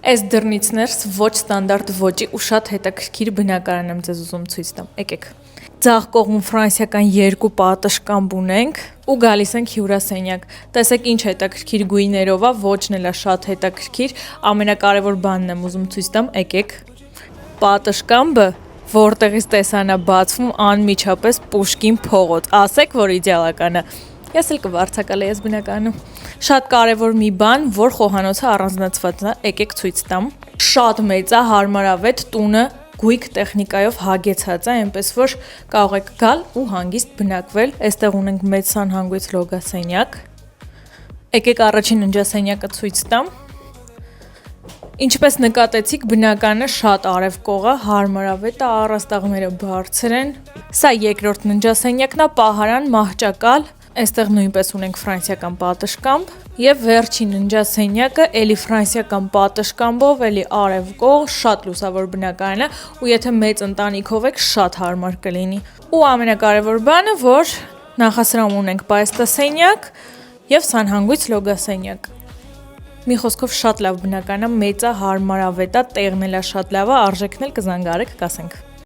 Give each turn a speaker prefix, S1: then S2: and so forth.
S1: Այս դռնից ներս ոչ ստանդարտ ոճի ու շատ հետաքրքիր բնակարան եմ ձեզ ուզում ցույց տամ։ Եկեք։ Ձախ կողմում ֆրանսիական երկու պատշգամբ ունենք ու գալիս ենք հյուրասենյակ։ Տեսեք ինչ հետաքրքիր գույներով է, ոճն էլ է շատ հետաքրքիր։ Ամենակարևոր բանն եմ ուզում ցույց տամ, եկեք։ Պատշգամբը, որտեղից տեսանա բացվում անմիջապես Պուշկին փողոց։ Ասեք, որ իդեալական է։ Ես էլ կվարձակալեի այս բնակարանում։ Շատ կարևոր մի բան, որ խոհանոցը առանձնացված է, եկեք ցույց տամ։ Շատ մեծ է, հարմարավետ, տունը գույք տեխնիկայով հագեցած է, այնպես որ կարող եք գալ ու հանգիստ բնակվել։ Այստեղ ունենք մեծ սանհանգույց լոգասենյակ։ Եկեք առաջին ննջասենյակը ցույց տամ։ Ինչպես նկատեցիք, բնակարանը շատ արևկող է, հարմարավետ է, առաստաղները բարձր են։ Սա երկրորդ ննջասենյակն է, պահարան, մահճակալ։ Այստեղ նույնպես ունենք ֆրանսիական պատշգամբ եւ վերջին ննջասենյակը էլի ֆրանսիական պատշգամբով, էլի արևկող, շատ լուսավոր բնակարան է ու եթե մեծ ընտանիքով եք, շատ հարմար կլինի։ Ու ամենակարևոր բանը, որ նախասրահում ունենք պայստասենյակ եւ սանհանգույց լոգասենյակ։ Մի խոսքով շատ լավ բնակարան է, մեծ է, հարմարավետ է, տեղն էլ է շատ լավ է, արժեքն էլ կզանգարեք, կասենք։